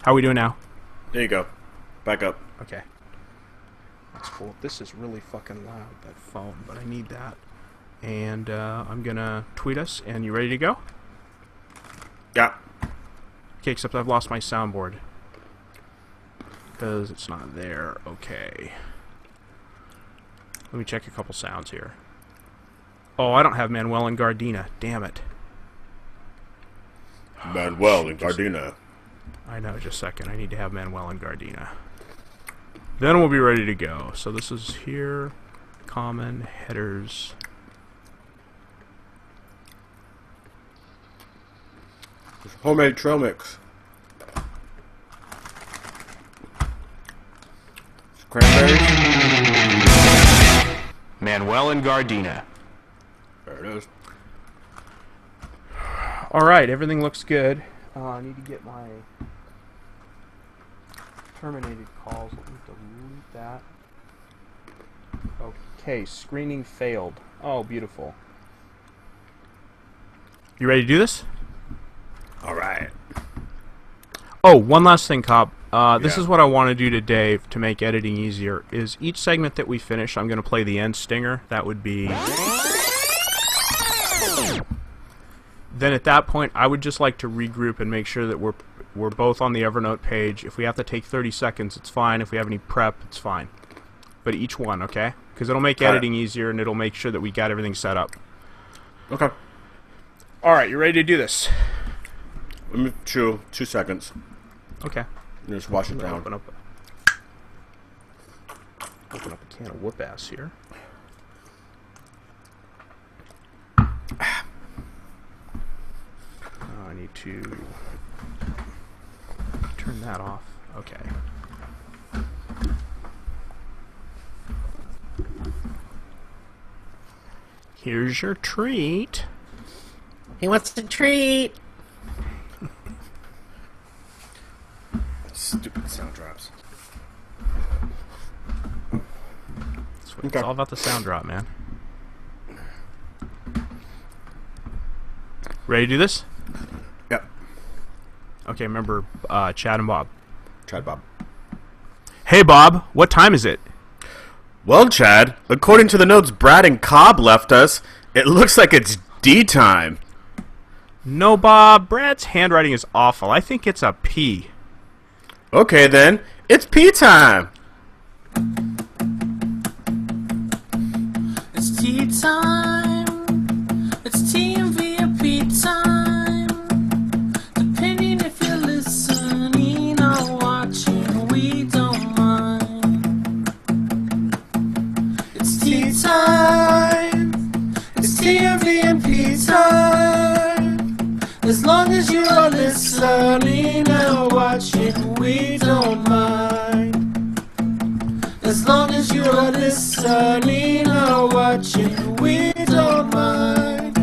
How are we doing now? There you go. Back up. Okay. That's cool. This is really fucking loud, that phone, but I need that. And I'm gonna tweet us, and you ready to go? Yeah. Okay, except I've lost my soundboard. Because it's not there. Okay. Let me check a couple sounds here. Oh, I don't have Manuel and Gardena. Damn it. Manuel and Gardena. I know, just a second. I need to have Manuel and Gardena. Then we'll be ready to go. So this is here. Common, headers. Homemade trail mix. Cranberries. Manuel and Gardena. There it is. Alright, everything looks good. I need to get my terminated calls. Let me delete that. Okay, screening failed. Oh, beautiful. You ready to do this? Alright. Oh, one last thing, Cobb. This is what I want to do today to make editing easier, is each segment that we finish, I'm going to play the end stinger. That would be... Then at that point, I would just like to regroup and make sure that we're both on the Evernote page. If we have to take 30 seconds, it's fine. If we have any prep, it's fine. But each one, okay? Because it'll make editing easier, and it'll make sure that we got everything set up. Okay. Alright, you ready to do this? Let me chew 2 seconds. Okay. And just wash it down. Open up a can of whoop ass here. I need to turn that off. Okay. Here's your treat. He wants a treat. Stupid sound drops. It's all about the sound drop, man. Ready to do this? Yep. Okay, remember Chad and Bob. Chad, Bob. Hey, Bob, what time is it? Well, Chad, according to the notes Brad and Cobb left us, it looks like it's D time. No, Bob, Brad's handwriting is awful. I think it's a P. Okay, then. It's P time. It's tea time. It's TMV or P time. Depending if you're listening or watching, we don't mind. It's tea time. It's TMV and P time. As long as you are listening or watching, we don't mind. As long as you are listening or watching, we don't mind.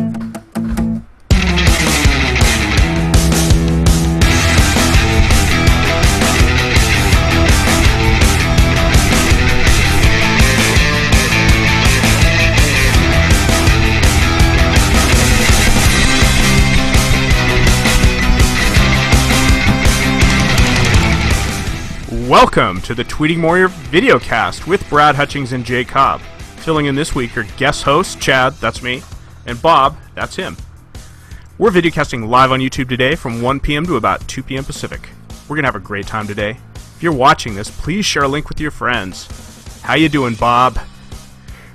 Welcome to the Tweeting Warrior videocast with Brad Hutchings and J. Cobb. Filling in this week are guest hosts Chad, that's me, and Bob, that's him. We're videocasting live on YouTube today from 1 p.m. to about 2 p.m. Pacific. We're going to have a great time today. If you're watching this, please share a link with your friends. How you doing, Bob?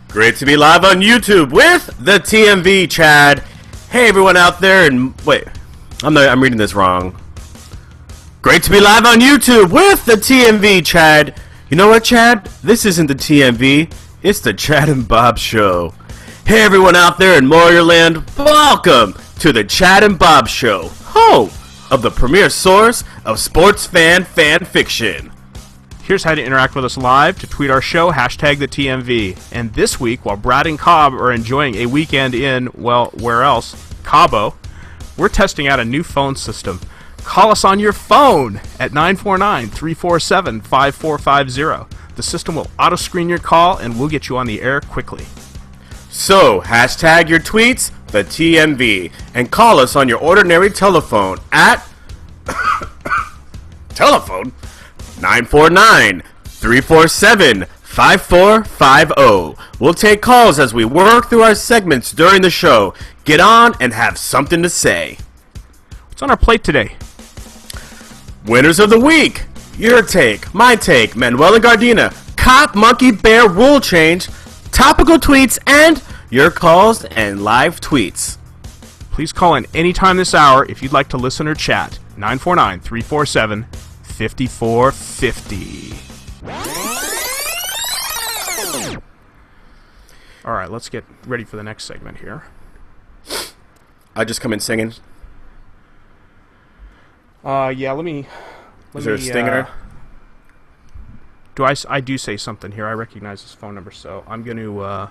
Great to be live on YouTube with the TMV, Chad. Hey, everyone out there, and wait, I'm reading this wrong. Great to be live on YouTube with the TMV, Chad. You know what, Chad? This isn't the TMV. It's the Chad and Bob Show. Hey, everyone out there in Warriorland, welcome to the Chad and Bob Show, home of the premier source of sports fan fiction. Here's how to interact with us live. To tweet our show, hashtag the TMV. And this week, while Brad and Cobb are enjoying a weekend in, well, where else? Cabo. We're testing out a new phone system. Call us on your phone at 949-347-5450. The system will auto-screen your call, and we'll get you on the air quickly. So, hashtag your tweets, the TMV, and call us on your ordinary telephone at Telephone 949-347-5450. We'll take calls as we work through our segments during the show. Get on and have something to say. What's on our plate today? Winners of the week. Your take, my take, Manuel and Gardena, Cop, Monkey, Bear, Rule Change, Topical Tweets, and your calls and live tweets. Please call in anytime this hour if you'd like to listen or chat. 949-347-5450. All right, let's get ready for the next segment here. I just come in singing. Yeah, let me Is there a stinger? I do say something here. I recognize this phone number, so I'm going to, I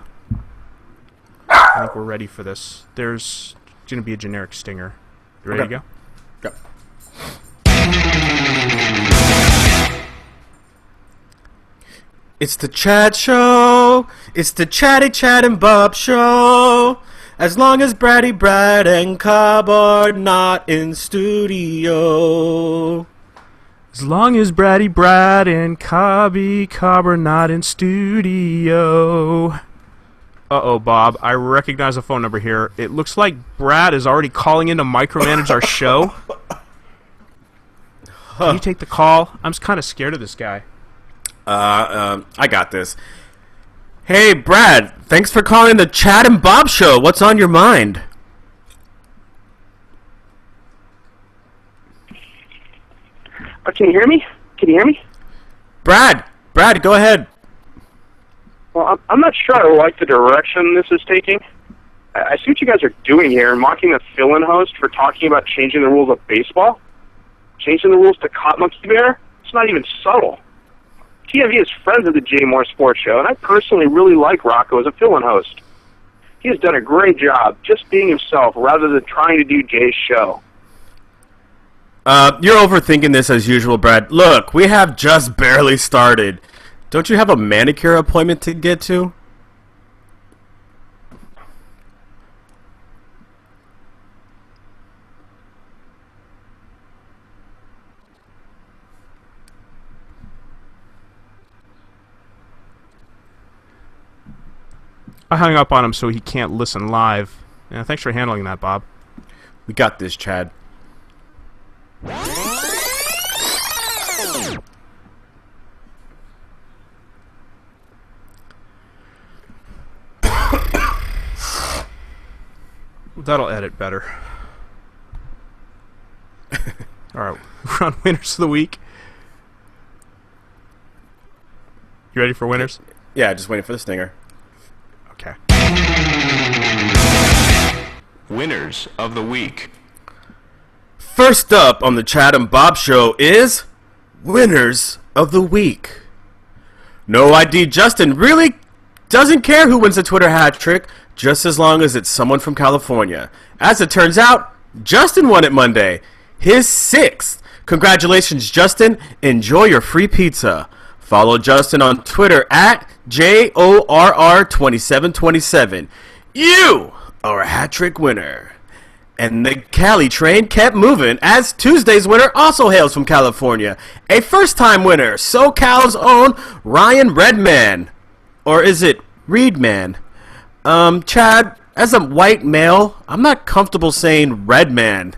think we're ready for this. There's going to be a generic stinger. You ready to go? Go. It's the Chad Show. It's the Chatty Chad and Bob Show. As long as Brad and Cobb are not in studio. As long as Brad and Cobb are not in studio. Uh-oh, Bob. I recognize a phone number here. It looks like Brad is already calling in to micromanage our show. Can you take the call? I'm kind of scared of this guy. I got this. Hey, Brad. Thanks for calling the Chad and Bob Show. What's on your mind? Can you hear me? Brad, go ahead. Well, I'm not sure I like the direction this is taking. I see what you guys are doing here, mocking the fill-in host for talking about changing the rules of baseball. Changing the rules to Cop, Monkey, Bear? It's not even subtle. TMV is friends of the J Moore Sports Show, and I personally really like Rocco as a fill-in host. He has done a great job just being himself rather than trying to do Jay's show. You're overthinking this as usual, Brad. Look, we have just barely started. Don't you have a manicure appointment to get to? I hung up on him so he can't listen live. Yeah, thanks for handling that, Bob. We got this, Chad. That'll edit better. Alright, we're on winners of the week. You ready for winners? Yeah, just waiting for the stinger. Okay. Winners of the week. First up on the Chad and Bob Show is Winners of the Week. No ID Justin really doesn't care who wins the Twitter hat trick, just as long as it's someone from California. As it turns out, Justin won it Monday, his 6th. Congratulations, Justin. Enjoy your free pizza. Follow Justin on Twitter at JORR2727. You are a hat trick winner. And the Cali train kept moving as Tuesday's winner also hails from California. A first-time winner, SoCal's own Ryan Redman. Or is it Reedman? Chad, as a white male, I'm not comfortable saying Redman.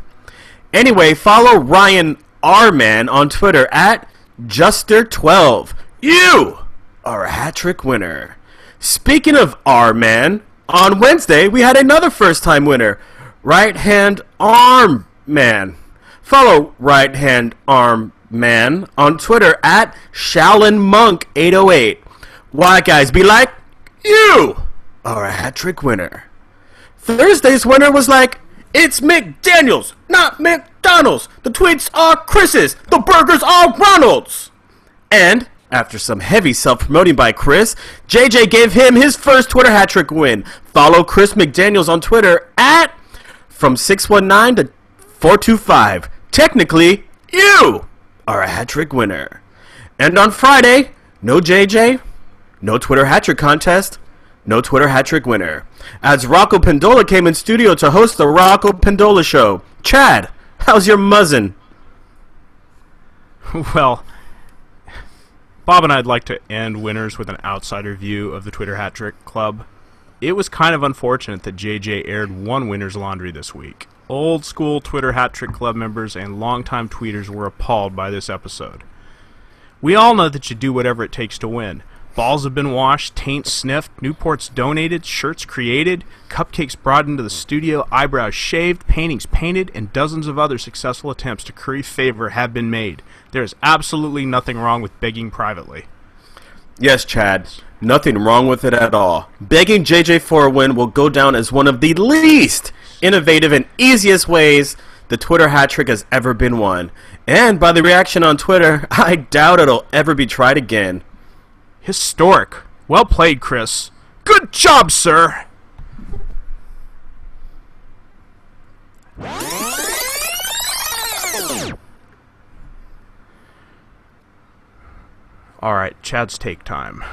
Anyway, follow Ryan R-Man on Twitter at Juster12. You are a hat trick winner. Speaking of R-Man, on Wednesday we had another first-time winner. Right Hand Arm Man. Follow Right Hand Arm Man on Twitter at Shaolin Monk 808. Why, guys, be like, you are a hat trick winner. Thursday's winner was like, it's McDaniels, not McDonald's. The tweets are Chris's. The burgers are Ronald's. And after some heavy self-promoting by Chris, JJ gave him his first Twitter hat trick win. Follow Chris McDaniels on Twitter at from 619 to 425. Technically, you are a hat trick winner. And on Friday, no JJ, no Twitter hat trick contest, no Twitter hat trick winner. As Rocco Pendola came in studio to host the Rocco Pendola Show. Chad, how's your muzzin? Well, Bob and I'd like to end winners with an outsider view of the Twitter Hat Trick Club. It was kind of unfortunate that JJ aired one winner's laundry this week. Old school Twitter Hat Trick Club members and longtime tweeters were appalled by this episode. We all know that you do whatever it takes to win. Balls have been washed, taints sniffed, Newports donated, shirts created, cupcakes brought into the studio, eyebrows shaved, paintings painted, and dozens of other successful attempts to curry favor have been made. There is absolutely nothing wrong with begging privately. Yes, Chad. Nothing wrong with it at all. Begging JJ for a win will go down as one of the least innovative and easiest ways the Twitter hat trick has ever been won. And by the reaction on Twitter, I doubt it'll ever be tried again. Historic. Well played, Chris. Good job, sir. All right, Chad's take time.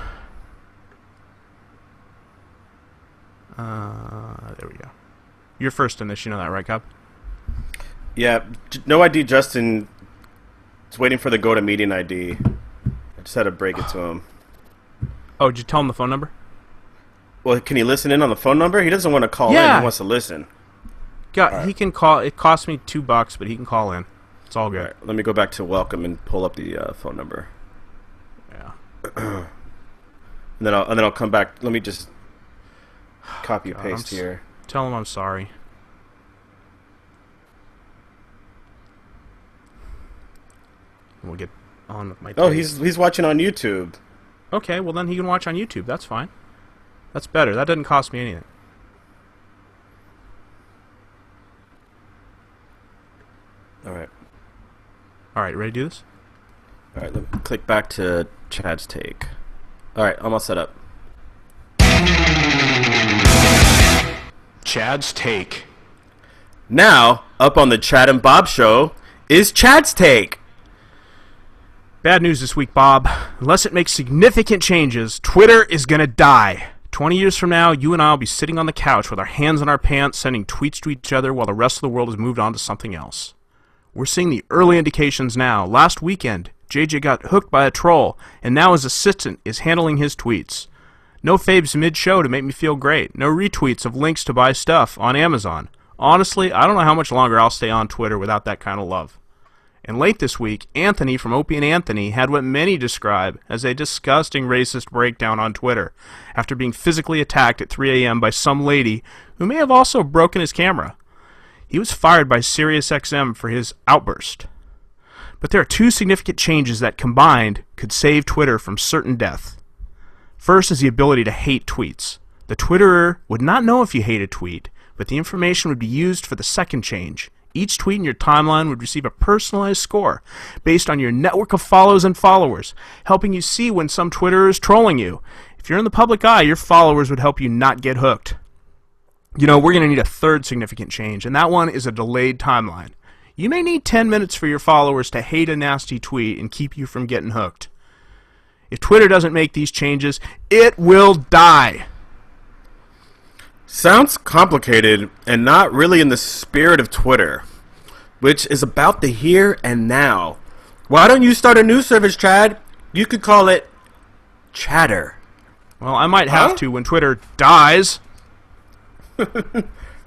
There we go. You're first in this, you know that, right, Cobb? Yeah, no ID Justin is waiting for the go to meeting ID. I just had to break it to him. Oh, did you tell him the phone number? Well, can he listen in on the phone number? He doesn't want to call in, he wants to listen. Right. He can call. It cost me $2, but he can call in. It's all good. All right, let me go back to welcome and pull up the phone number. Yeah. and then I'll come back. Let me just copy and paste here. Tell him I'm sorry. We'll get on with my. Oh, he's watching on YouTube. Okay, well then he can watch on YouTube. That's fine. That's better. That doesn't cost me anything. All right. All right, ready to do this? All right, let me click back to Chad's take. All right, I'm all set up. Chad's take. Now, up on the Chad and Bob show is Chad's take. Bad news this week, Bob. Unless it makes significant changes, Twitter is going to die. 20 years from now, you and I will be sitting on the couch with our hands in our pants, sending tweets to each other while the rest of the world has moved on to something else. We're seeing the early indications now. Last weekend, JJ got hooked by a troll, and now his assistant is handling his tweets. No faves mid-show to make me feel great. No retweets of links to buy stuff on Amazon. Honestly, I don't know how much longer I'll stay on Twitter without that kind of love. And late this week, Anthony from Opie and Anthony had what many describe as a disgusting racist breakdown on Twitter after being physically attacked at 3 a.m. by some lady who may have also broken his camera. He was fired by SiriusXM for his outburst. But there are two significant changes that combined could save Twitter from certain death. First is the ability to hate tweets. The Twitterer would not know if you hate a tweet, but the information would be used for the second change. Each tweet in your timeline would receive a personalized score based on your network of follows and followers, helping you see when some Twitterer is trolling you. If you're in the public eye, your followers would help you not get hooked. You know, we're going to need a third significant change, and that one is a delayed timeline. You may need 10 minutes for your followers to hate a nasty tweet and keep you from getting hooked. If Twitter doesn't make these changes, it will die. Sounds complicated and not really in the spirit of Twitter, which is about the here and now. Why don't you start a new service, Chad? You could call it Chatter. Well, I might have to when Twitter dies.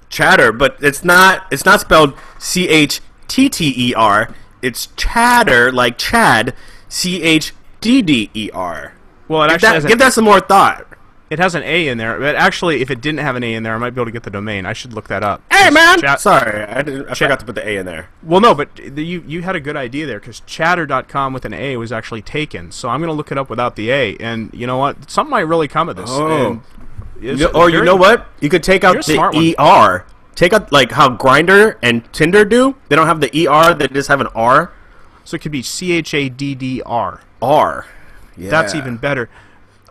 Chatter, but it's not spelled CHTTER. It's Chatter, like Chad, CHDDER. Well, it actually give that some more thought. It has an A in there, but actually, if it didn't have an A in there, I might be able to get the domain. I should look that up. Hey, man! Sorry, I forgot to put the A in there. Well, no, but you had a good idea there, because chatter.com with an A was actually taken, so I'm going to look it up without the A, and you know what? Something might really come of this. Oh. You know what? You could take out the ER. Take out, like, how Grindr and Tinder do. They don't have the ER, they just have an R. So it could be CHADDR. R. Yeah. That's even better.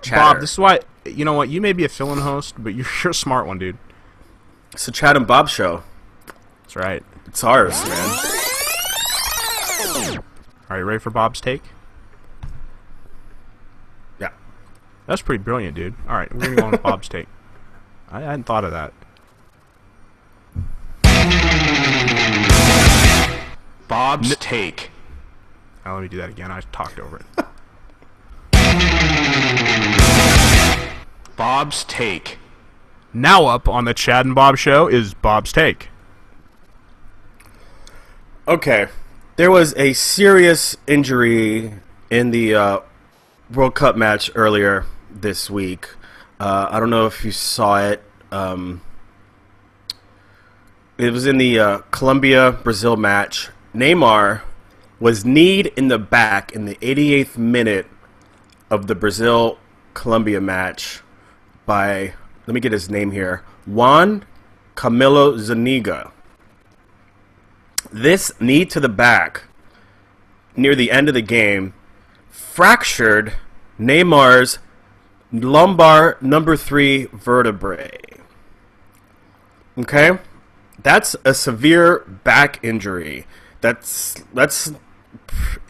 Chatter. Bob, this is why... You know what? You may be a fill-in host, but you're a smart one, dude. It's the Chad and Bob show. That's right. It's ours, man. Are you ready for Bob's take? Yeah. That's pretty brilliant, dude. All right, we're going to go on with Bob's take. I hadn't thought of that. Bob's take. Let me do that again. I talked over it. Bobb's Take. Now up on the Chad and Bob show is Bob's Take. Okay, there was a serious injury in the World Cup match earlier this week. I don't know if you saw it. It was in the Colombia-Brazil match. Neymar was kneed in the back in the 88th minute of the Brazil-Colombia match by, let me get his name here, Juan Camilo Zuniga. This knee to the back near the end of the game fractured Neymar's lumbar number 3 vertebrae. Okay? That's a severe back injury.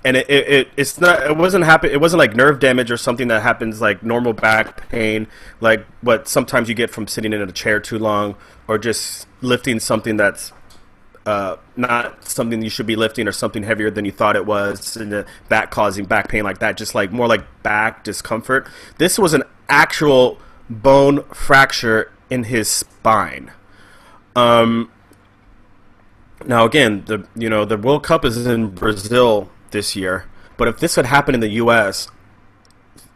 And it's not, it wasn't like nerve damage or something that happens like normal back pain, like what sometimes you get from sitting in a chair too long, or just lifting something that's not something you should be lifting, or something heavier than you thought it was, and the back causing back pain like that, just like more like back discomfort. This was an actual bone fracture in his spine. Now again, the World Cup is in Brazil this year, but if this had happened in the U.S.,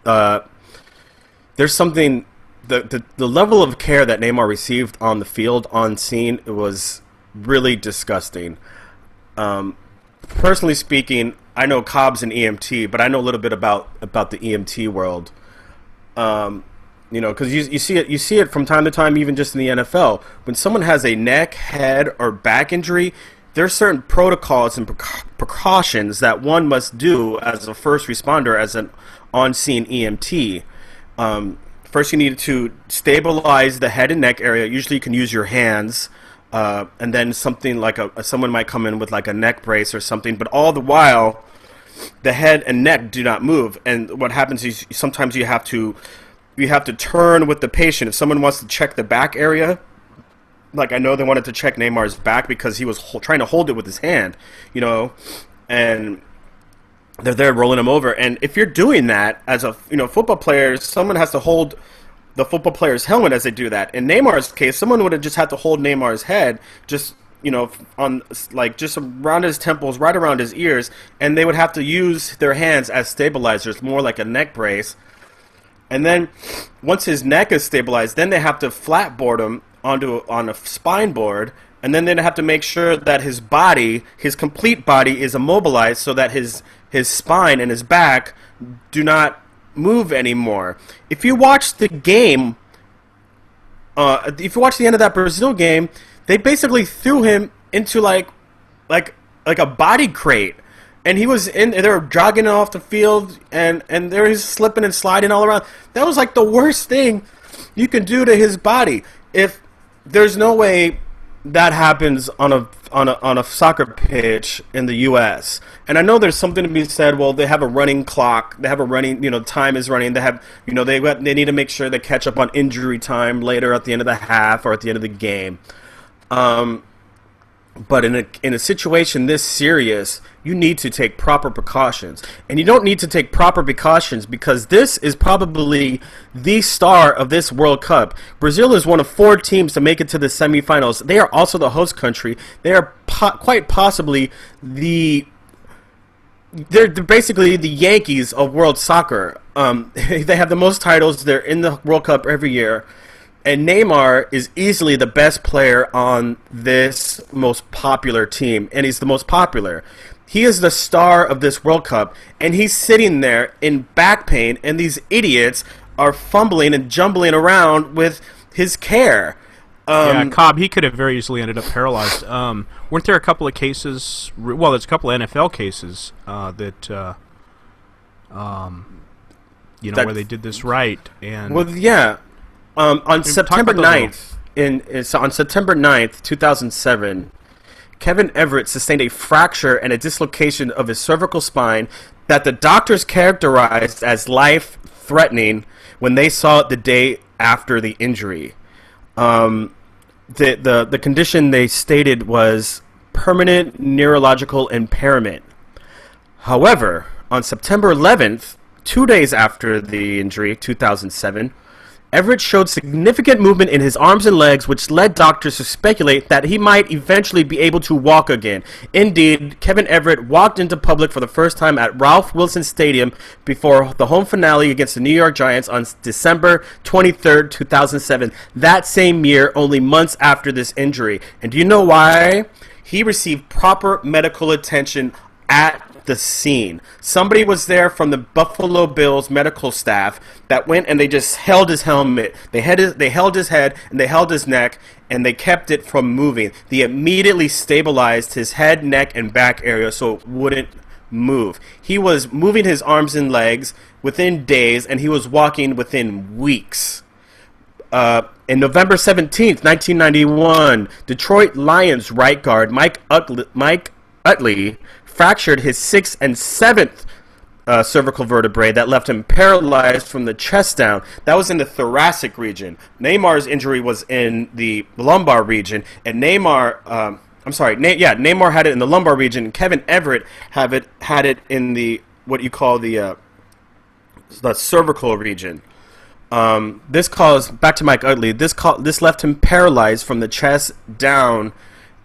there's something, the level of care that Neymar received on the field, on scene, it was really disgusting. Personally speaking, I know Cobb's an EMT, but I know a little bit about the EMT world. Because you see it from time to time, even just in the NFL. When someone has a neck, head, or back injury, there are certain protocols and precautions that one must do as a first responder, as an on-scene EMT. First, you need to stabilize the head and neck area. Usually, you can use your hands, and then something like someone might come in with like a neck brace or something. But all the while, the head and neck do not move. And what happens is sometimes you have to turn with the patient. If someone wants to check the back area, like I know they wanted to check Neymar's back because he was trying to hold it with his hand, and they're there rolling him over. And if you're doing that as a football player, someone has to hold the football player's helmet as they do that. In Neymar's case, someone would have just had to hold Neymar's head, just on like just around his temples, right around his ears, and they would have to use their hands as stabilizers, more like a neck brace. And then once his neck is stabilized, then they have to flatboard him on a spine board, and then they have to make sure that his complete body is immobilized, so that his spine and his back do not move anymore. If you watch the game, if you watch the end of that Brazil game, they basically threw him into like a body crate. And he was they were jogging off the field, and there he's slipping and sliding all around. That was like the worst thing you can do to his body. If there's no way that happens on a soccer pitch in the U.S. And I know there's something to be said. Well, they have a running clock. They have a running, time is running. They have, they need to make sure they catch up on injury time later at the end of the half or at the end of the game. But in a situation this serious, you need to take proper precautions. And you don't need to take proper precautions because this is probably the star of this World Cup. Brazil is one of 4 teams to make it to the semifinals. They are also the host country. They are quite possibly they're basically the Yankees of world soccer. They have the most titles. They're in the World Cup every year. And Neymar is easily the best player on this most popular team, and he's the most popular. He is the star of this World Cup, and he's sitting there in back pain, and these idiots are fumbling and jumbling around with his care. Yeah, Cobb, he could have very easily ended up paralyzed. Weren't there a couple of cases? Well, there's a couple of NFL cases that where they did this right. And well, yeah. On September 9th, on September 9th, 2007, Kevin Everett sustained a fracture and a dislocation of his cervical spine that the doctors characterized as life-threatening when they saw it the day after the injury. The condition they stated was permanent neurological impairment. However, on September 11th, 2 days after the injury, 2007, Everett showed significant movement in his arms and legs, which led doctors to speculate that he might eventually be able to walk again. Indeed, Kevin Everett walked into public for the first time at Ralph Wilson Stadium before the home finale against the New York Giants on December 23rd, 2007. That same year, only months after this injury. And do you know why? He received proper medical attention at the scene. Somebody was there from the Buffalo Bills medical staff that went and they just held his helmet. They held his head and they held his neck and they kept it from moving. They immediately stabilized his head, neck, and back area so it wouldn't move. He was moving his arms and legs within days and he was walking within weeks. In November 17th, 1991, Detroit Lions right guard Mike Utley fractured his 6th and 7th cervical vertebrae that left him paralyzed from the chest down. That was in the thoracic region. Neymar's injury was in the lumbar region, and Neymar had it in the lumbar region, and Kevin Everett had it in the what you call the cervical region. This caused, back to Mike Utley, this left him paralyzed from the chest down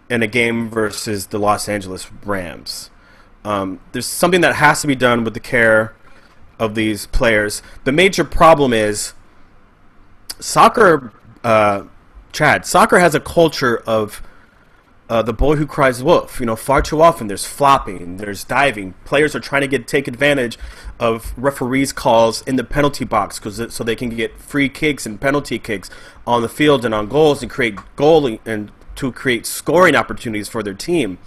in a game versus the Los Angeles Rams. There's something that has to be done with the care of these players. The major problem is soccer, soccer has a culture of the boy who cries wolf. You know, far too often there's flopping, there's diving. Players are trying to take advantage of referees' calls in the penalty box so they can get free kicks and penalty kicks on the field and on goals and create to create scoring opportunities for their team.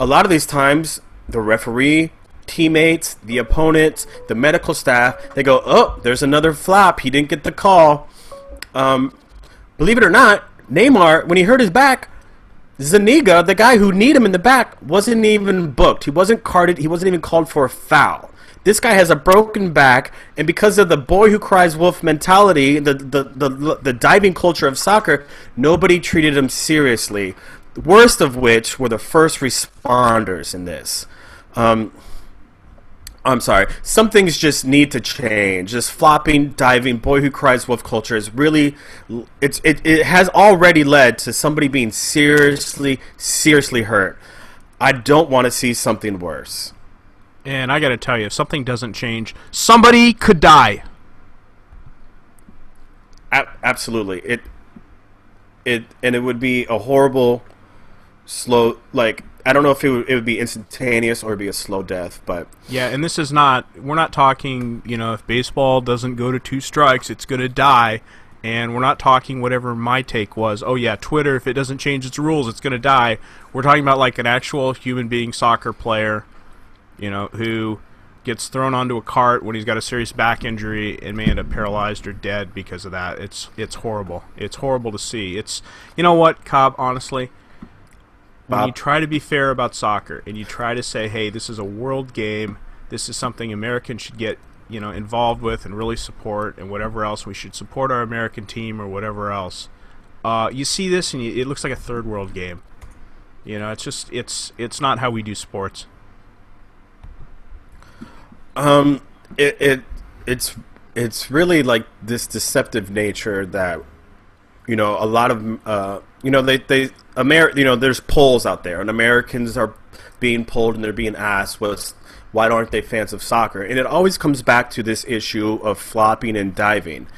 A lot of these times, the referee, teammates, the opponents, the medical staff, they go, oh, there's another flop. He didn't get the call. Believe it or not, Neymar, when he hurt his back, Zuniga, the guy who kneed him in the back, wasn't even booked. He wasn't carded. He wasn't even called for a foul. This guy has a broken back, and because of the boy who cries wolf mentality, the diving culture of soccer, nobody treated him seriously. The worst of which were the first responders in this. I'm sorry. Some things just need to change. Just flopping, diving, boy who cries wolf culture is really, it has already led to somebody being seriously hurt. I don't want to see something worse. And I got to tell you, if something doesn't change, somebody could die. Absolutely. It would be a horrible, slow, like, I don't know if it would be instantaneous or it'd be a slow death, but yeah. And this is not, we're not talking, you know, if baseball doesn't go to 2 strikes, it's going to die. And we're not talking whatever my take was. Oh yeah, Twitter, if it doesn't change its rules, it's going to die. We're talking about like an actual human being soccer player, you know, who gets thrown onto a cart when he's got a serious back injury and may end up paralyzed or dead because of that. It's horrible. It's horrible to see. It's, you know what, Cobb, honestly, when Bob, you try to be fair about soccer and you try to say, hey, this is a world game, this is something Americans should get, you know, involved with and really support, and whatever else, we should support our American team or whatever else. You see this and it looks like a third world game. You know, it's just it's not how we do sports. It's really like this deceptive nature that, you know, a lot of you know, you know, there's polls out there and Americans are being polled and they're being asked, why aren't they fans of soccer? And it always comes back to this issue of flopping and diving.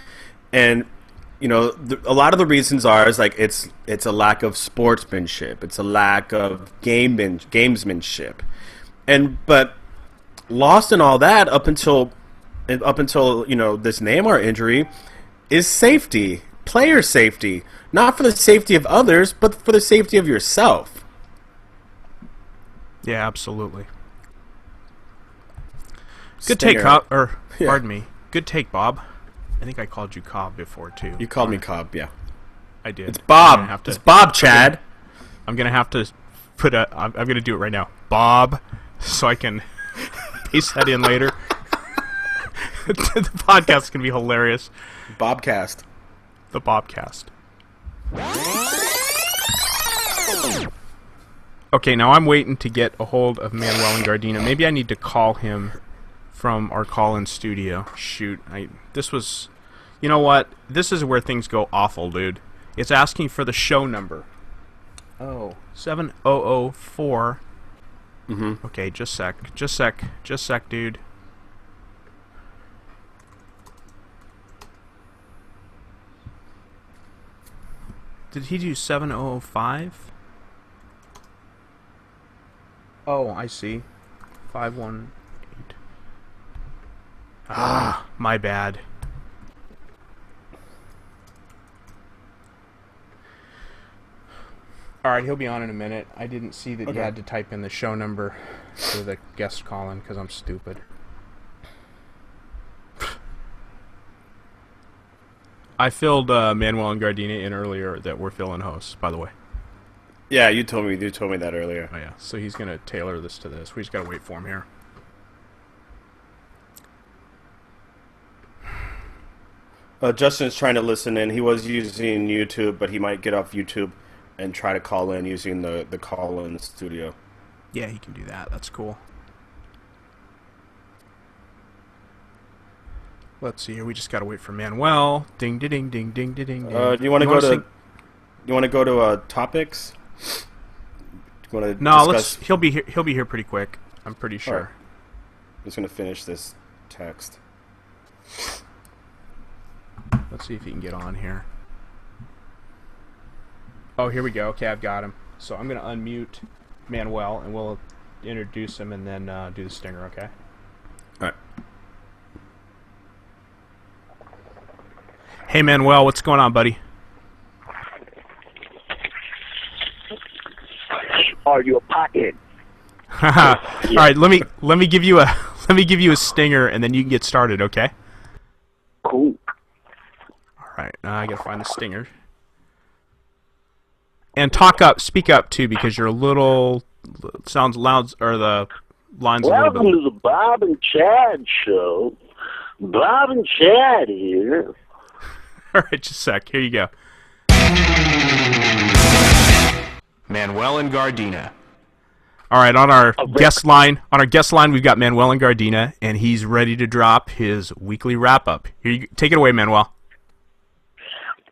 And, you know, a lot of the reasons is like it's a lack of sportsmanship, it's a lack of gamesmanship. But lost in all that up until you know, this Neymar injury is safety, player safety, not for the safety of others, but for the safety of yourself. Yeah, absolutely. Good take, Cobb. Pardon me. Good take, Bob. I think I called you Cobb before too. You called me Cobb, yeah. I did. It's Bob. It's Bob, Chad. I'm gonna have to put I'm gonna do it right now, Bob, so I can paste that in later. The podcast can be hilarious. Bobcast. The Bobcast. Okay, now I'm waiting to get a hold of Manuel and Gardena. Maybe I need to call him from our call-in studio. Shoot, this was... You know what? This is where things go awful, dude. It's asking for the show number. Oh, 7004. Mm-hmm. Okay, just sec, dude. Did he do 7005? Oh, I see. 518. Ah, my bad. Alright, he'll be on in a minute. I didn't see that you had to type in the show number for the guest call-in because I'm stupid. I filled Manuel and Gardena in earlier that we're filling hosts, by the way. Yeah, you told me that earlier. Oh yeah, so he's gonna tailor this to this. We just gotta wait for him here. Justin's trying to listen in. He was using YouTube, but he might get off YouTube and try to call in using the call-in studio. Yeah, he can do that. That's cool. Let's see here. We just gotta wait for Manuel. Ding, ding, ding, ding, ding, ding. Do you want to go to? You want to go to topics? Do you want to? No, discuss? He'll be here. He'll be here pretty quick. I'm pretty sure. Right. I'm just gonna finish this text. Let's see if he can get on here. Oh, here we go. Okay, I've got him. So I'm gonna unmute Manuel, and we'll introduce him, and then do the stinger. Okay. All right. Hey, Manuel, what's going on, buddy? Are you a pothead? All right, let me give you a stinger, and then you can get started. Okay. Cool. All right, now I gotta find the stinger. And speak up too, because you're a little sounds loud, or the lines a little Welcome bit. to the Bob and Chad show. Bob and Chad here. All right, just a sec. Here you go. Manuel and Gardena. All right, on our guest line, we've got Manuel and Gardena, and he's ready to drop his weekly wrap up. Here, take it away, Manuel.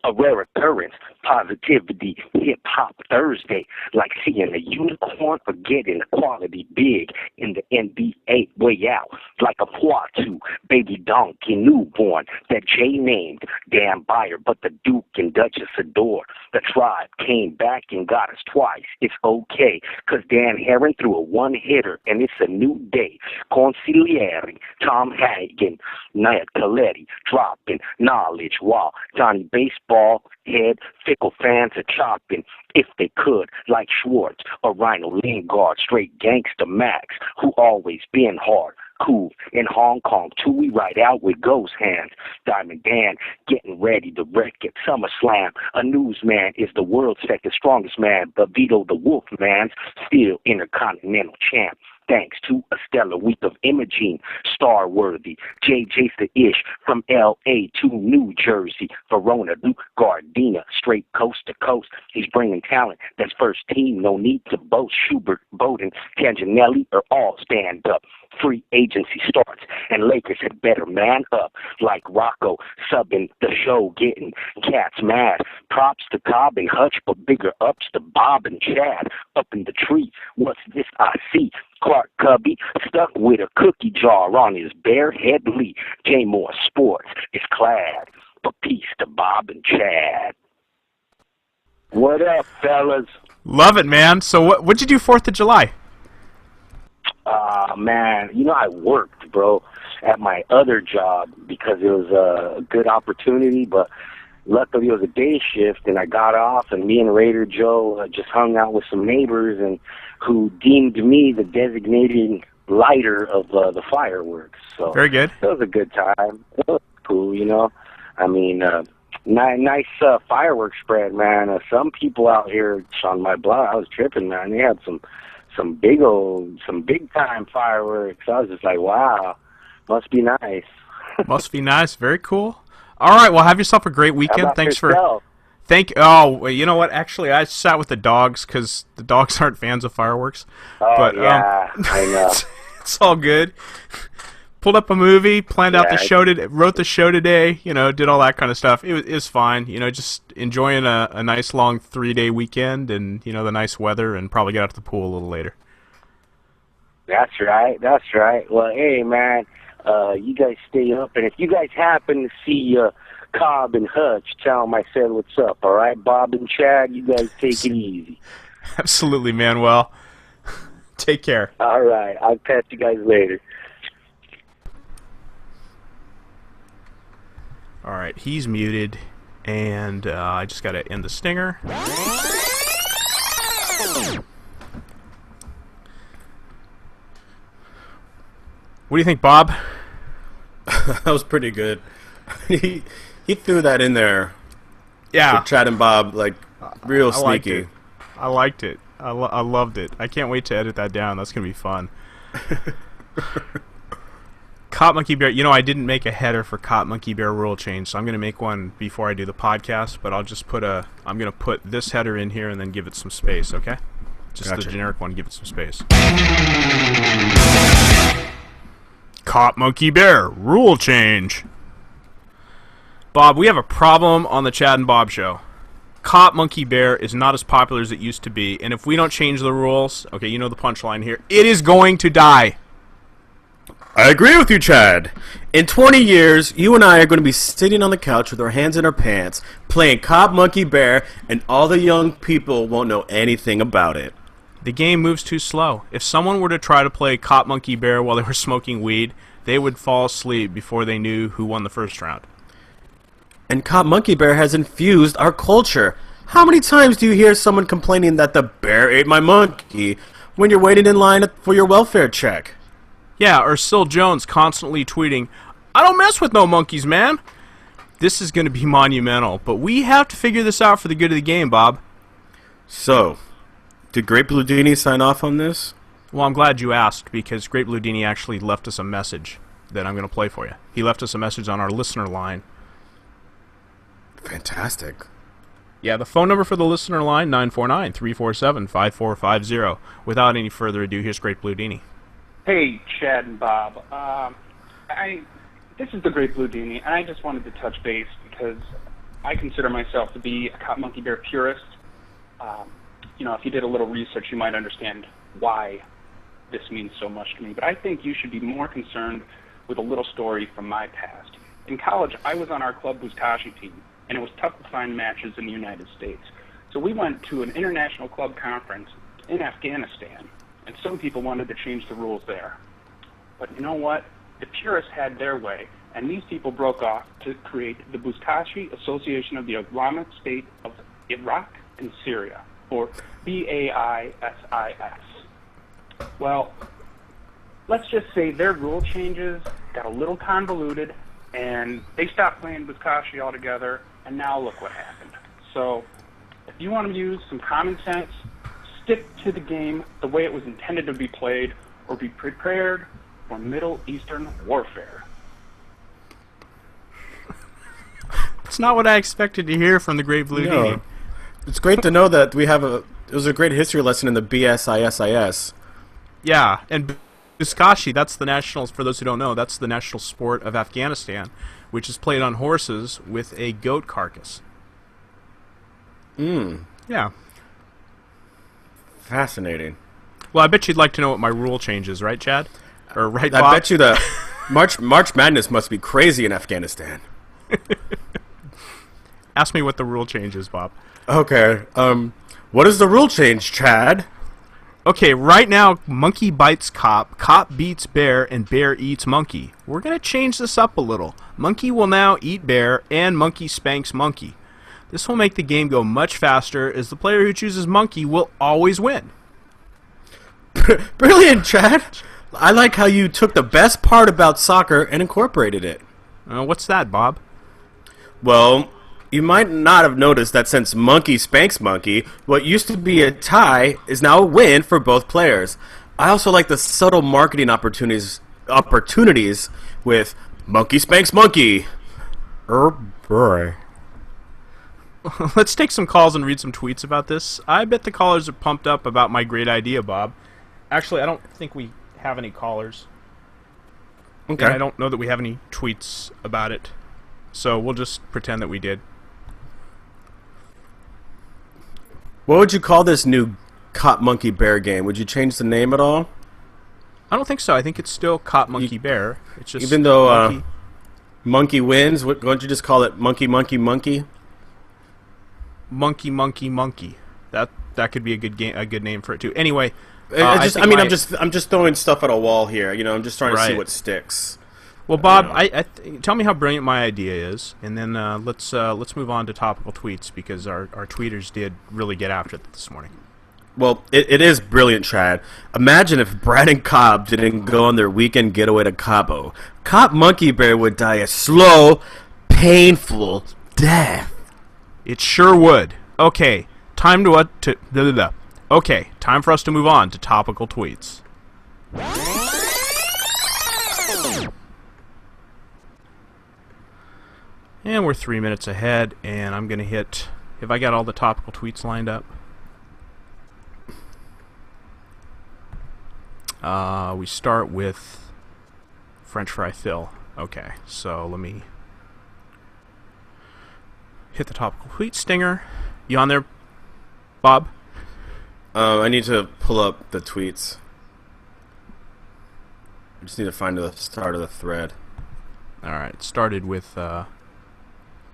A rare occurrence, positivity, hip-hop Thursday, like seeing a unicorn or getting equality big in the NBA way out, like a Poitou, baby donkey, newborn, that Jay named, damn buyer, but the Duke and Duchess adore. The tribe came back and got us twice. It's okay, 'cause Dan Heron threw a one-hitter, and it's a new day. Consigliere, Tom Hagen, Ned Coletti, dropping knowledge while Johnny Baseball head, fickle fans are chopping if they could, like Schwartz or Rhino Lingard, straight gangster Max, who always been hard, cool. In Hong Kong, too, we ride out with ghost hands. Diamond Dan getting ready to wreck at SummerSlam. A newsman is the world's second strongest man, but Vito the Wolf man's still Intercontinental champ. Thanks to a stellar week of imaging, star-worthy. JJ's the ish from L.A. to New Jersey. Verona to Gardena, straight coast to coast. He's bringing talent that's first team, no need to boast. Schubert, Bowden, Canginelli are all stand up. Free agency starts, and Lakers had better man up. Like Rocco, subbing the show, getting cats mad. Props to Cobb and Hutch, but bigger ups to Bob and Chad. Up in the tree, what's this I see? Clark Cubby stuck with a cookie jar on his bare head. Lee J Moore Sports is clad, but peace to Bob and Chad. What up, fellas? Love it, man. So what'd you do 4th of July? Man, you know, I worked, bro, at my other job because it was a good opportunity, but luckily it was a day shift, and I got off, and me and Raider Joe just hung out with some neighbors and who deemed me the designated lighter of the fireworks. So Very good. It was a good time. It was cool, you know. I mean, nice fireworks spread, man. Some people out here on my block, I was tripping, man. They had some big time fireworks. I was just like, wow, must be nice. Must be nice. Very cool. All right, well, have yourself a great weekend. How about yourself? Oh, you know what? Actually, I sat with the dogs because the dogs aren't fans of fireworks. Oh, but, yeah, I know. It's all good. Pulled up a movie, planned out the show, wrote the show today, did all that kind of stuff. It was fine, just enjoying a nice long 3-day weekend and, the nice weather, and probably get out to the pool a little later. That's right. Well, hey, man, you guys stay up, and if you guys happen to see Cobb and Hutch, tell them I said what's up, all right? Bob and Chad, you guys take it easy. Absolutely, Manuel. Take care. All right, I'll catch you guys later. All right, he's muted, and I just got to end the stinger. What do you think, Bob? That was pretty good. He threw that in there. Yeah. For Chad and Bob, like, real I sneaky. liked it. I loved it. I can't wait to edit that down. That's going to be fun. Cop Monkey Bear. I didn't make a header for Cop Monkey Bear rule change, so I'm going to make one before I do the podcast, but I'll just I'm going to put this header in here and then give it some space, okay? Just Gotcha. the generic one, give it some space. Cop Monkey Bear rule change. Bob, we have a problem on the Chad and Bob show. Cop Monkey Bear is not as popular as it used to be, and if we don't change the rules, okay, you know the punchline here, it is going to die. I agree with you, Chad. In 20 years, you and I are going to be sitting on the couch with our hands in our pants, playing Cop Monkey Bear, and all the young people won't know anything about it. The game moves too slow. If someone were to try to play Cop Monkey Bear while they were smoking weed, they would fall asleep before they knew who won the first round. And Cop Monkey Bear has infused our culture. How many times do you hear someone complaining that the bear ate my monkey when you're waiting in line for your welfare check? Yeah, or Syl Jones constantly tweeting, "I don't mess with no monkeys, man." This is going to be monumental, but we have to figure this out for the good of the game, Bob. So, did Great Blue Dini sign off on this? Well, I'm glad you asked, because Great Blue Dini actually left us a message that I'm going to play for you. He left us a message on our listener line. Fantastic. Yeah, the phone number for the listener line, 949-347-5450. Without any further ado, here's Great Blue Dini. Hey, Chad and Bob. This is the Great Blue Dini, and I just wanted to touch base because I consider myself to be a Cop Monkey Bear purist. If you did a little research, you might understand why this means so much to me. But I think you should be more concerned with a little story from my past. In college, I was on our Club Buzkashi team, and it was tough to find matches in the United States. So we went to an international club conference in Afghanistan, and some people wanted to change the rules there. But you know what? The purists had their way, and these people broke off to create the Buzkashi Association of the Islamic State of Iraq and Syria, or BAISIS. Well, let's just say their rule changes got a little convoluted, and they stopped playing Buzkashi altogether, and now look what happened. So, if you want to use some common sense, stick to the game the way it was intended to be played, or be prepared for Middle Eastern warfare. It's not what I expected to hear from the Great Blue Dini. It's great to know that it was a great history lesson in the BSISIS. Yeah, and Buzkashi, that's the national, for those who don't know, that's the national sport of Afghanistan, which is played on horses with a goat carcass. Yeah. Fascinating. Well, I bet you'd like to know what my rule change is, right, Chad? Or right, Bob? I bet you the March Madness must be crazy in Afghanistan. Ask me what the rule change is, Bob. Okay. What is the rule change, Chad? Okay, right now, monkey bites cop, cop beats bear, and bear eats monkey. We're going to change this up a little. Monkey will now eat bear, and monkey spanks monkey. This will make the game go much faster, as the player who chooses monkey will always win. Brilliant, Chad. I like how you took the best part about soccer and incorporated it. What's that, Bob? Well, you might not have noticed that since monkey spanks monkey, what used to be a tie is now a win for both players. I also like the subtle marketing opportunities with monkey spanks monkey. Boy. let's take some calls and read some tweets about this. I bet the callers are pumped up about my great idea, Bob. Actually, I don't think we have any callers. Okay. And I don't know that we have any tweets about it. So we'll just pretend that we did. What would you call this new Cop Monkey Bear game? Would you change the name at all? I don't think so. I think it's still Cop Monkey Bear. It's just even though monkey. Monkey wins, why don't you just call it Monkey Monkey Monkey? Monkey Monkey Monkey. That could be a good name for it too. Anyway, I'm just throwing stuff at a wall here. You know, I'm just trying to see what sticks. Well, Bob, tell me how brilliant my idea is, and then let's move on to topical tweets because our tweeters did really get after it this morning. Well, it is brilliant, Chad. Imagine if Brad and Cobb didn't go on their weekend getaway to Cabo. Cop Monkey Bear would die a slow, painful death. It sure would. Okay, time Okay, time for us to move on to topical tweets. And we're 3 minutes ahead, and I'm going to hit... Have I got all the topical tweets lined up? We start with French Fry Phil. Okay, so let me hit the topical tweet stinger. You on there, Bob? I need to pull up the tweets. I just need to find the start of the thread. Alright, it started with...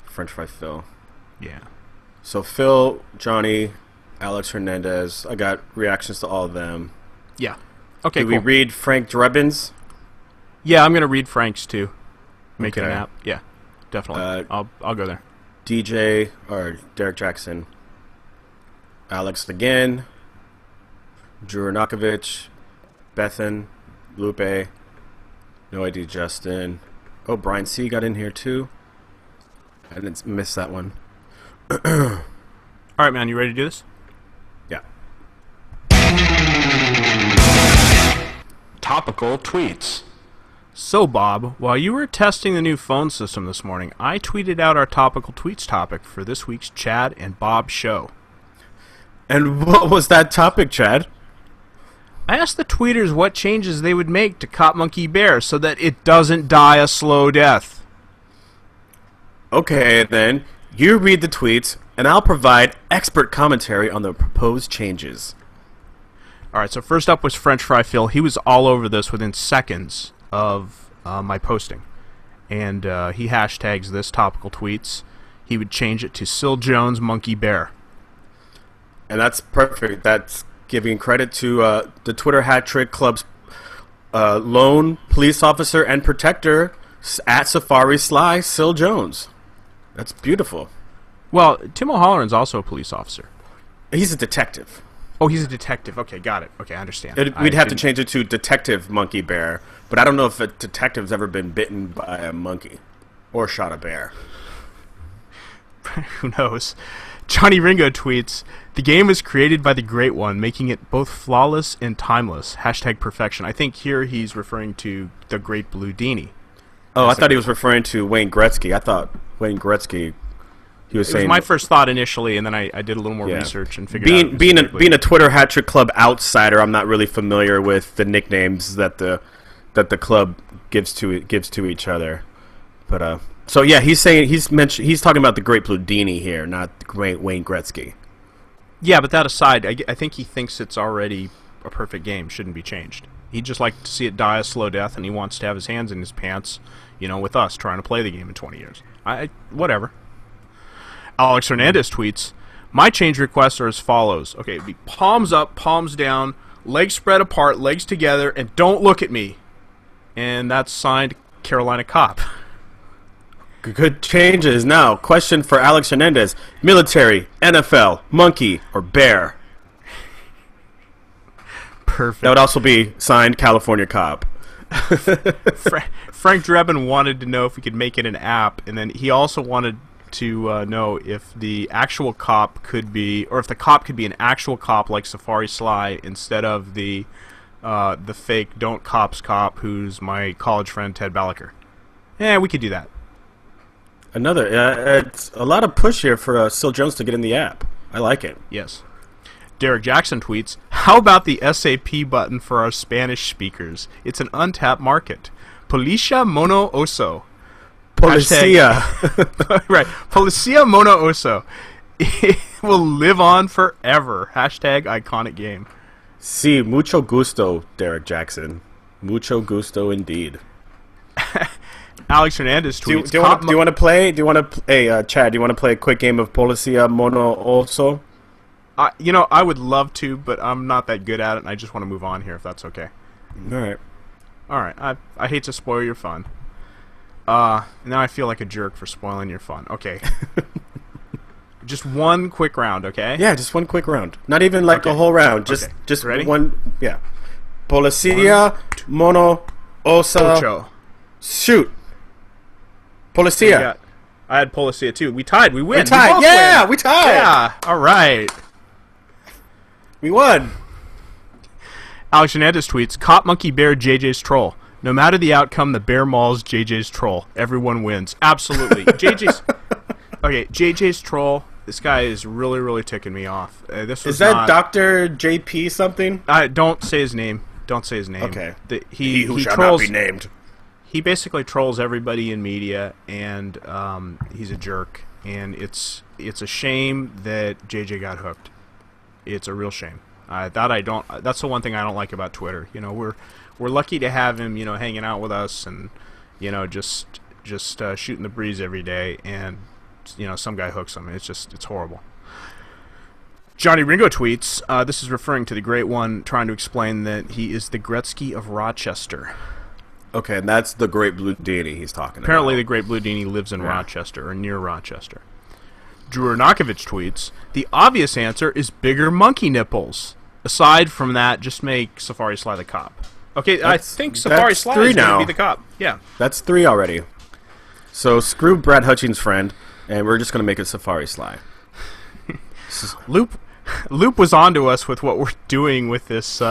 French Fry Phil. Yeah. So Phil, Johnny, Alex Hernandez. I got reactions to all of them. Yeah. Okay, Did we read Frank Drebin's? Yeah, I'm going to read Frank's too. Make it an Okay. app. Yeah, definitely. I'll go there. DJ, or Derek Jackson. Alex again. Drew Arnakovich. Bethan. Lupe. No ID Justin. Oh, Brian C. got in here too. I didn't miss that one. Alright, man, you ready to do this? Yeah. Topical Tweets. So, Bob, while you were testing the new phone system this morning, I tweeted out our topical tweets topic for this week's Chad and Bob show. And what was that topic, Chad? I asked the tweeters what changes they would make to Cop Monkey Bear so that it doesn't die a slow death. Okay, then. You read the tweets, and I'll provide expert commentary on the proposed changes. Alright, so first up was French Fry Phil. He was all over this within seconds of my posting. And he hashtags this topical tweets. He would change it to Sil Jones Monkey Bear. And that's perfect. That's giving credit to the Twitter Hat Trick Club's lone police officer and protector at Safari Sly, Sil Jones. That's beautiful. Well, Tim O'Halloran's also a police officer. He's a detective. Oh, he's a detective. Okay, got it. Okay, I understand. We'd have to change it to Detective Monkey Bear, but I don't know if a detective's ever been bitten by a monkey or shot a bear. Who knows? Johnny Ringo tweets, "The game was created by the Great One, making it both flawless and timeless. Hashtag perfection." I think here he's referring to the Great Blue Dini. Oh, I thought he was referring to Wayne Gretzky. I thought Wayne Gretzky. He was saying it was my first thought initially, and then I did a little more research and figured out. Being a Twitter Hat Trick Club outsider, I'm not really familiar with the nicknames that the club gives to each other. But so yeah, he's talking about the Great Blue Dini here, not Wayne Gretzky. Yeah, but that aside, I think he thinks it's already a perfect game, shouldn't be changed. He'd just like to see it die a slow death, and he wants to have his hands in his pants, with us trying to play the game in 20 years. Whatever. Alex Hernandez tweets, "My change requests are as follows." Okay, it'd be palms up, palms down, legs spread apart, legs together, and don't look at me. And that's signed Carolina Cop. Good changes. Now, question for Alex Hernandez. Military, NFL, monkey, or bear? Perfect. That would also be signed California Cop. Frank Drebin wanted to know if we could make it an app, and then he also wanted to know if the actual cop could be, or if the cop could be an actual cop like Safari Sly instead of the fake Don't Cops cop who's my college friend Ted Ballacher. Yeah, we could do that. Another. It's a lot of push here for Sil Jones to get in the app. I like it. Yes. Derek Jackson tweets, how about the SAP button for our Spanish speakers? It's an untapped market. Policia Mono Oso. Policia. Right. Policia Mono Oso. It will live on forever. Hashtag iconic game. Sí, mucho gusto, Derek Jackson. Mucho gusto indeed. Alex Hernandez tweets. Do you want to play? Hey, Chad, do you want to play a quick game of Policia Mono Oso? I would love to, but I'm not that good at it, and I just want to move on here if that's okay. All right. All right. I hate to spoil your fun. Now I feel like a jerk for spoiling your fun. Okay. Just one quick round, okay? Yeah, just one quick round. Not even like a whole round. Just ready? One. Yeah. Policia Mono Oso. Ocho. Shoot. Policia. I had Policia too. We tied. We win. We tied. We tied. Yeah. All right. We won. Alex Hernandez tweets, Cop Monkey Bear JJ's troll. No matter the outcome, the bear mauls JJ's troll. Everyone wins. Absolutely. JJ's troll. This guy is really, really ticking me off. Is that Dr. JP something? Don't say his name. Don't say his name. Okay. He shall trolls, not be named. He basically trolls everybody in media, and he's a jerk. And it's a shame that JJ got hooked. It's a real shame. That's the one thing I don't like about Twitter. We're lucky to have him, hanging out with us and, just shooting the breeze every day, and some guy hooks him. It's horrible. Johnny Ringo tweets, this is referring to the Great One, trying to explain that he is the Gretzky of Rochester. Okay, and that's the Great Blue Deity he's talking Apparently about. the Great Blue Deity lives in Rochester, or near Rochester. Drew Ernakovich tweets, the obvious answer is bigger monkey nipples. Aside from that, just make Safari Sly the cop. Okay, I think Safari Sly is going to be the cop. Yeah. That's 3 already. So screw Brad Hutchings' friend, and we're just going to make it Safari Sly. Loop was onto us with what we're doing with this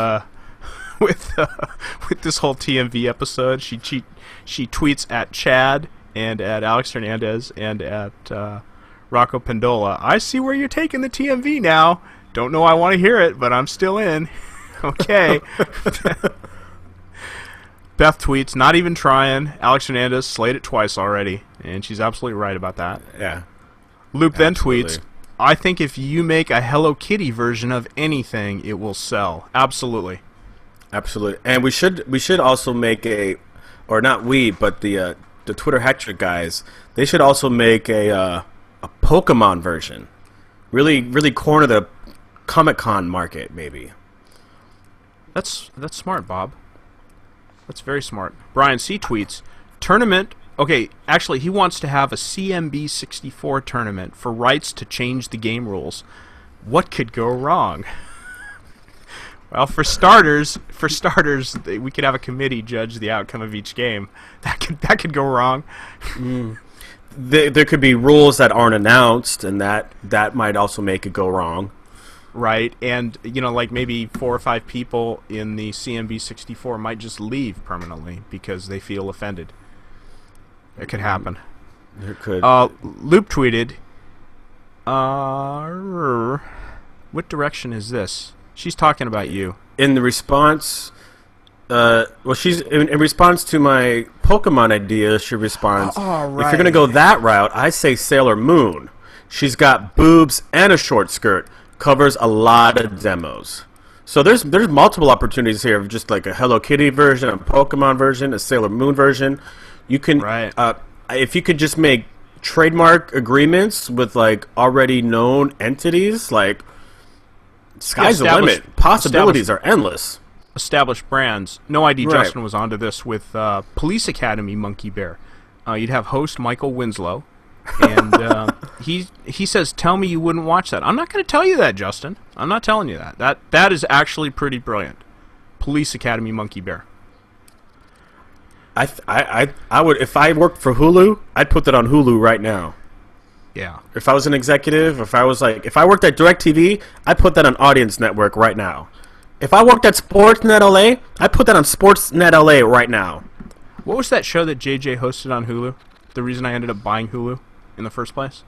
with this whole TMV episode. She tweets at Chad and at Alex Hernandez and at Rocco Pendola. I see where you're taking the TMV now. Don't know I want to hear it, but I'm still in. Okay. Beth tweets, not even trying. Alex Hernandez slayed it twice already, and she's absolutely right about that. Yeah. Loop then tweets, I think if you make a Hello Kitty version of anything, it will sell. Absolutely. Absolutely. And we should also make but the Twitter hat trick guys, they should also make a Pokemon version. Really, really corner the Comic-Con market, maybe. That's smart, Bob. That's very smart. Brian C. tweets, tournament. Okay, actually, he wants to have a CMB 64 tournament for rights to change the game rules. What could go wrong? Well, for starters, we could have a committee judge the outcome of each game. That could go wrong. There could be rules that aren't announced, and that might also make it go wrong. Right, and like maybe 4 or 5 people in the CMB 64 might just leave permanently because they feel offended. It could happen. There could. Loop tweeted, what direction is this? She's talking about you. In the response, she's in response to my Pokemon idea. She responds, right. If you're gonna go that route, I say Sailor Moon. She's got boobs and a short skirt. Covers a lot of demos. So there's multiple opportunities here of just like a Hello Kitty version, a Pokemon version, a Sailor Moon version. You can, if you could just make trademark agreements with like already known entities, like sky's the limit. Possibilities are endless. Established brands. No ID Justin was onto this with Police Academy Monkey Bear. You'd have host Michael Winslow. And he says, tell me you wouldn't watch that. I'm not going to tell you that, Justin. I'm not telling you that. That is actually pretty brilliant. Police Academy Monkey Bear. I would, if I worked for Hulu, I'd put that on Hulu right now. Yeah. If I was an executive, if I worked at DirecTV, I'd put that on Audience Network right now. If I worked at Sportsnet LA, I'd put that on Sportsnet LA right now. What was that show that JJ hosted on Hulu? The reason I ended up buying Hulu? in the first place?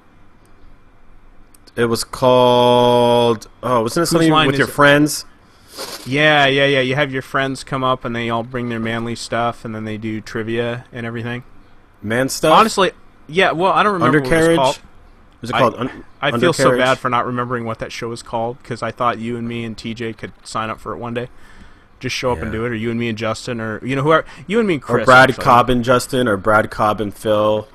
It was called... Oh, wasn't it something with your friends? Yeah. You have your friends come up, and they all bring their manly stuff, and then they do trivia and everything. Man stuff? Honestly, yeah, well, I don't remember what it was called. Was it called I feel so bad for not remembering what that show was called, because I thought you and me and TJ could sign up for it one day. Just show up and do it, or you and me and Justin, or whoever, you and me and Chris. Or Brad Cobb and Justin, or Brad Cobb and Phil.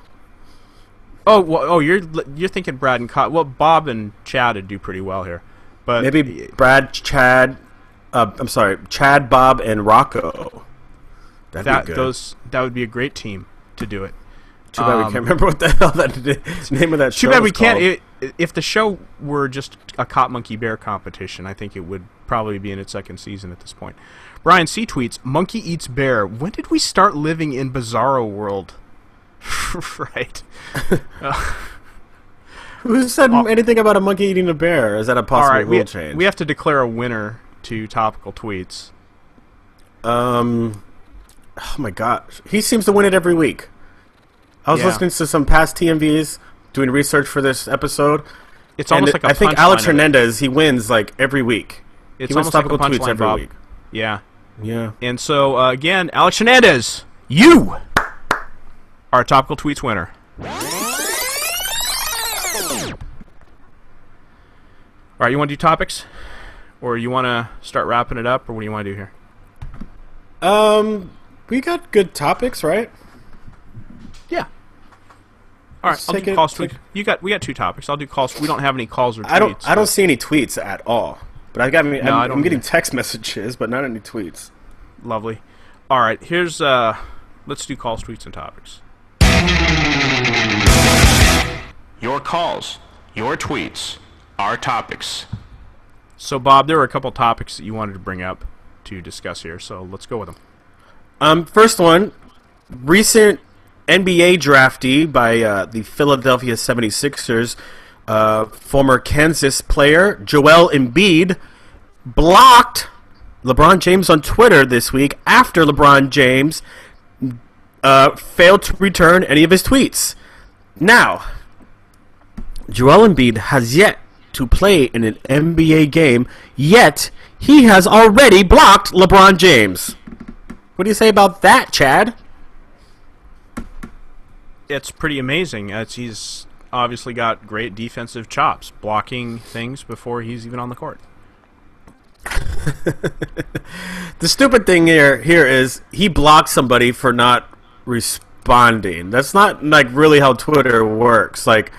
You're thinking Brad and Cobb. Well, Bob and Chad would do pretty well here, but maybe Chad, Bob, and Rocco. That'd be good. That would be a great team to do it. Too bad we can't remember what the hell the name of that show. Too bad we called. can't. If the show were just a cop monkey bear competition, I think it would probably be in its second season at this point. Brian C tweets: Monkey eats bear. When did we start living in Bizarro world? Right. Who said anything about a monkey eating a bear? Is that a possible rule change? We have to declare a winner to Topical Tweets. Oh my gosh, he seems to win it every week. I was listening to some past TMVs, doing research for this episode. It's almost like a I think Alex Hernandez, he wins like every week. It's he wins almost like a Topical Tweets punchline, every Bob. week. Yeah. Yeah. And so, again, Alex Hernandez, you are a Topical Tweets winner. All right, you want to do topics? Or you want to start wrapping it up? Or what do you want to do here? We got good topics, right? Yeah. All right, I'll do calls. We got 2 topics. I'll do calls. We don't have any calls or tweets. I don't see any tweets at all. But I'm getting either. text messages, but not any tweets. Lovely. All right, here's let's do calls, tweets, and topics. Your calls, your tweets, our topics. So, Bob, there were a couple topics that you wanted to bring up to discuss here, so let's go with them. First one, recent NBA draftee by the Philadelphia 76ers, former Kansas player Joel Embiid, blocked LeBron James on Twitter this week after LeBron James failed to return any of his tweets. Now, Joel Embiid has yet to play in an NBA game, yet he has already blocked LeBron James. What do you say about that, Chad? It's pretty amazing. He's obviously got great defensive chops, blocking things before he's even on the court. The stupid thing here is he blocked somebody for not responding. That's not like really how Twitter works. Like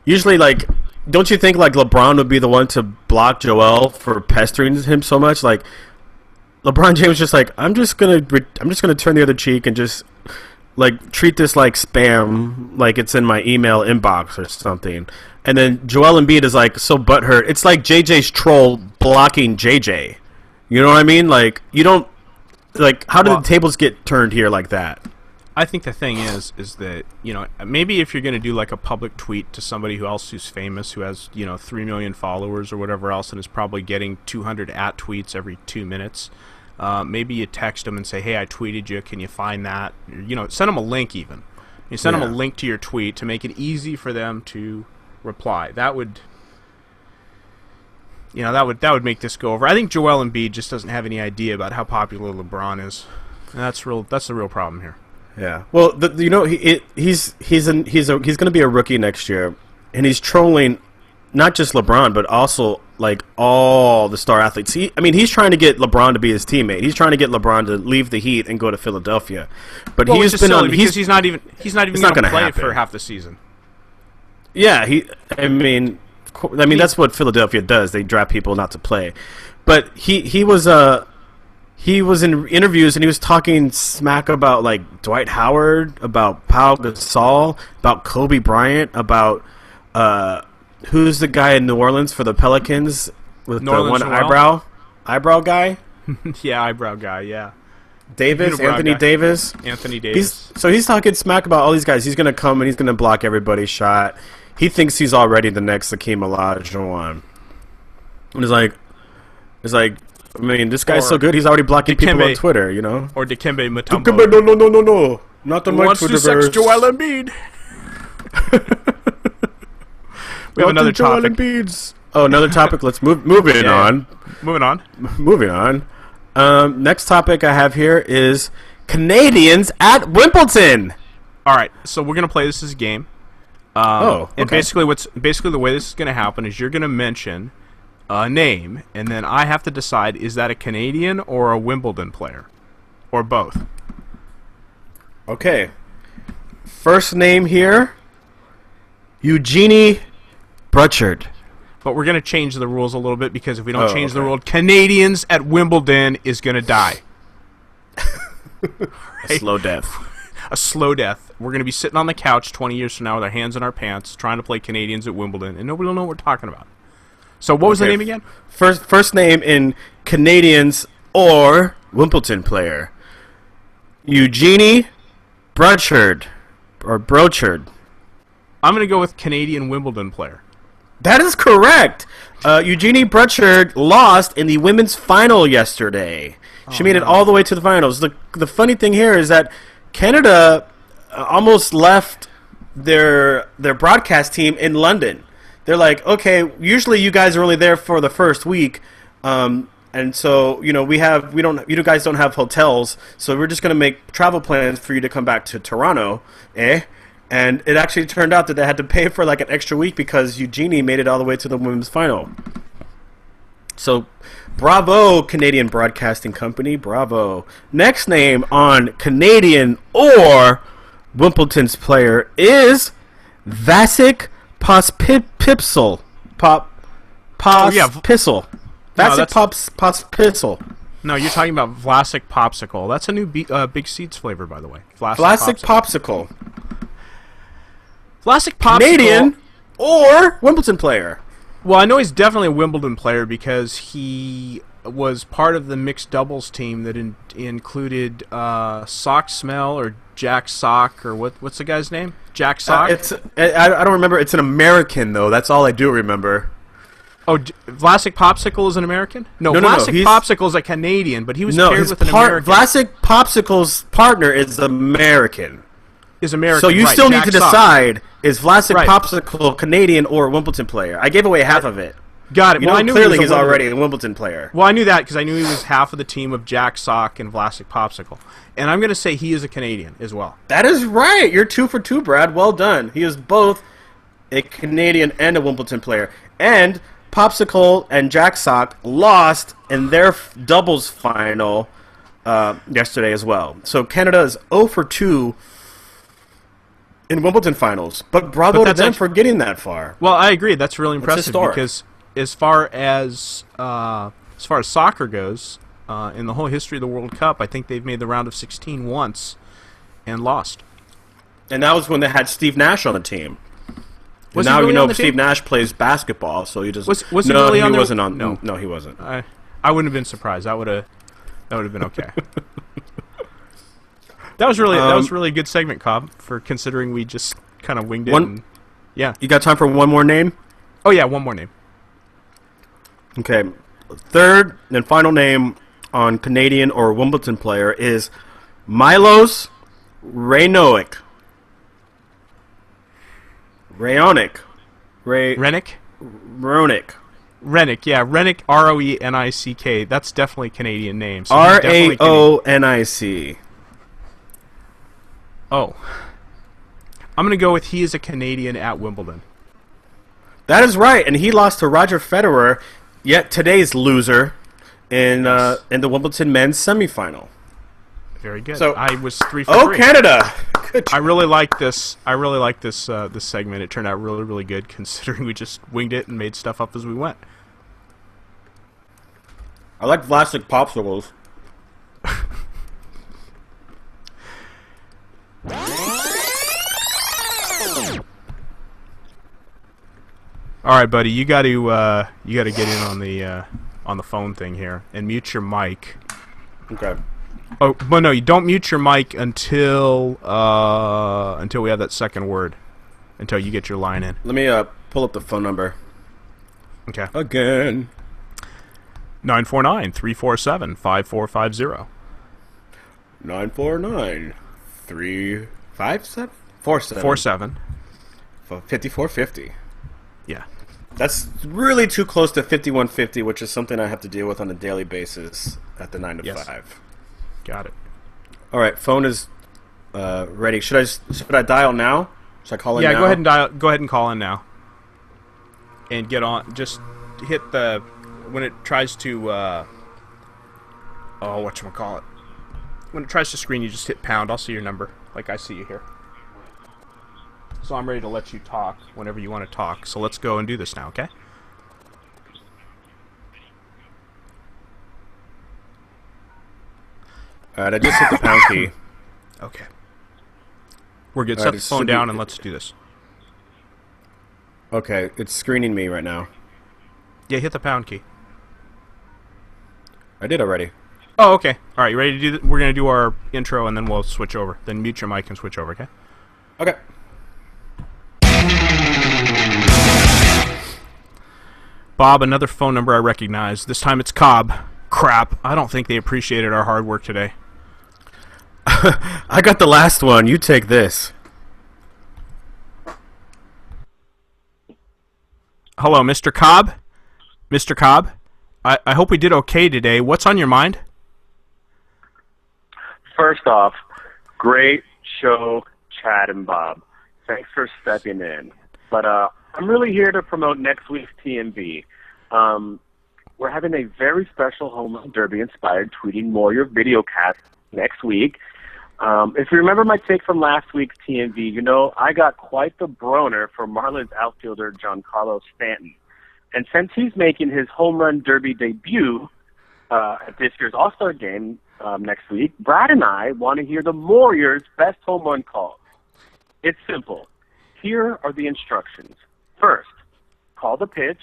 usually, like don't you think like LeBron would be the one to block Joel for pestering him so much? Like LeBron James just like I'm just gonna turn the other cheek and just like treat this like spam, like it's in my email inbox or something. And then Joel Embiid is like so butthurt. It's like JJ's troll blocking JJ. You know what I mean? Like you don't like how do the tables get turned here like that? I think the thing is that, you know, maybe if you're going to do like a public tweet to somebody who's famous, who has, 3 million followers or whatever else, and is probably getting 200 tweets every 2 minutes, maybe you text them and say, hey, I tweeted you, can you find that? Send them a link even. You send them a link to your tweet to make it easy for them to reply. That would make this go over. I think Joel Embiid just doesn't have any idea about how popular LeBron is. And that's the real problem here. Yeah. Well, he's going to be a rookie next year, and he's trolling not just LeBron but also like all the star athletes. He's trying to get LeBron to be his teammate. He's trying to get LeBron to leave the Heat and go to Philadelphia. But he's been on because he's not even going to play happen for half the season. Yeah, that's what Philadelphia does. They draft people not to play. But he was in interviews and he was talking smack about like Dwight Howard, about Pau Gasol, about Kobe Bryant, about who's the guy in New Orleans for the Pelicans with the one eyebrow guy? Yeah, eyebrow guy, yeah. Anthony Davis. He's talking smack about all these guys. He's going to come and he's going to block everybody's shot. He thinks he's already the next Hakeem Olajuwon. And it's like, this guy's so good, he's already blocking people on Twitter, Or Dikembe Mutombo. Dikembe, no. Not on my wants Twitter. To sex Joel Embiid. We have another topic. Oh, another topic. Let's move it on. Moving on. Moving on. Next topic I have here is Canadians at Wimbledon. All right, so we're gonna play this as a game. Okay. And basically the way this is gonna happen is you're gonna mention a name, and then I have to decide, is that a Canadian or a Wimbledon player, or both? Okay. First name here, Eugenie Brutchard. But we're going to change the rules a little bit, because if we don't change the rule, Canadians at Wimbledon is going to die. A slow death. A slow death. We're going to be sitting on the couch 20 years from now with our hands in our pants trying to play Canadians at Wimbledon, and nobody will know what we're talking about. So what was the name again? First name in Canadians or Wimbledon player. Eugenie Brutchard. Or Brochard. I'm going to go with Canadian Wimbledon player. That is correct. Eugenie Brutchard lost in the women's final yesterday. She made it all the way to the finals. The funny thing here is that Canada almost left their broadcast team in London. They're like, okay, usually you guys are only there for the first week, and so you guys don't have hotels, so we're just gonna make travel plans for you to come back to Toronto, eh? And it actually turned out that they had to pay for like an extra week because Eugenie made it all the way to the women's final. So, bravo, Canadian Broadcasting Company, bravo. Next name on Canadian or Wimbledon's player is Vasek Pospisil. Pospisil. Vasek Pospisil. No, you're talking about Vlasic Popsicle. That's a new Big Seeds flavor, by the way. Vlasic Popsicle. Vlasic Popsicle. Canadian or Wimbledon player? Well, I know he's definitely a Wimbledon player because he was part of the mixed doubles team that included Sock Smell or Jack Sock or what's the guy's name? Jack Sock? I don't remember. It's an American, though. That's all I do remember. Oh, Vlasic Popsicle is an American? No, Vlasic Popsicle is a Canadian, but he was paired with an American. Vlasic Popsicle's partner is American. Is American. So you still need to decide, is Vlasic Right. Popsicle Canadian or a Wimbledon player? I gave away half of it. Got it. You Well, know, I knew clearly he was he's already a Wimbledon player. Well, I knew that because I knew he was half of the team of Jack Sock and Vlasic Popsicle. And I'm going to say he is a Canadian as well. That is right. You're 2 for 2, Brad. Well done. He is both a Canadian and a Wimbledon player. And Popsicle and Jack Sock lost in their doubles final yesterday as well. So Canada is 0 for 2 in Wimbledon finals. But bravo to them for getting that far. Well, I agree. That's really impressive historic. because as far as soccer goes, in the whole history of the World Cup, I think they've made the round of 16 once and lost. And that was when they had Steve Nash on the team. Was now he really you know on the Steve team? Nash plays basketball, so he just Was he really on there? wasn't on. No. No, he wasn't. I wouldn't have been surprised. That would have been okay. That was really a good segment, Cobb, for considering we just kind of winged it. Yeah. You got time for one more name? Oh yeah, one more name. Okay. Third and final name on Canadian or Wimbledon player is Milos Raonic. Renick? Raonic. Renick, yeah. Renick, R-O-E-N-I-C-K. That's definitely a Canadian name. So R-A-O-N-I-C. Oh. I'm going to go with he is a Canadian at Wimbledon. That is right, and he lost to Roger Federer, yet today's loser, in the Wimbledon men's semifinal. Very good. So I was 3 for 3. Oh, Canada! Good job. I really like this. I really like this segment. It turned out really, really good, considering we just winged it and made stuff up as we went. I like Vlasic Popsicles. All right, buddy. You got to get in on the phone thing here and mute your mic. Okay. Oh, but no, you don't mute your mic until we have that second word. Until you get your line in. Let me pull up the phone number. Okay. Again. 949-347-5450. 949-357-47. 47. 5450. Yeah. That's really too close to 5150, which is something I have to deal with on a daily basis at the 9 to 5. Got it. All right, phone is ready. Should I dial now? Should I call in now? Yeah, go ahead and dial. Go ahead and call in now. And get on. Just hit the when it tries to. Whatchamacallit. When it tries to screen, you just hit pound. I'll see your number, like I see you here. So I'm ready to let you talk whenever you want to talk. So let's go and do this now, okay? All right, I just hit the pound key. Okay. We're good. All Set right, the phone down and let's do this. Okay, it's screening me right now. Yeah, hit the pound key. I did already. Oh, okay. All right, you ready to do that? We're going to do our intro and then we'll switch over. Then mute your mic and switch over, okay? Okay. Bob, another phone number I recognize. This time it's Cobb. Crap. I don't think they appreciated our hard work today. I got the last one. You take this. Hello, Mr. Cobb? Mr. Cobb? I hope we did okay today. What's on your mind? First off, great show, Chad and Bob. Thanks for stepping in. But I'm really here to promote next week's TMV. We're having a very special Home Run Derby-inspired Tweeting Warrior video cast next week. If you remember my take from last week's TMV, you know I got quite the broner for Marlins outfielder Giancarlo Stanton. And since he's making his Home Run Derby debut at this year's All-Star Game next week, Brad and I want to hear the Warriors' best home run call. It's simple. Here are the instructions. First, call the pitch,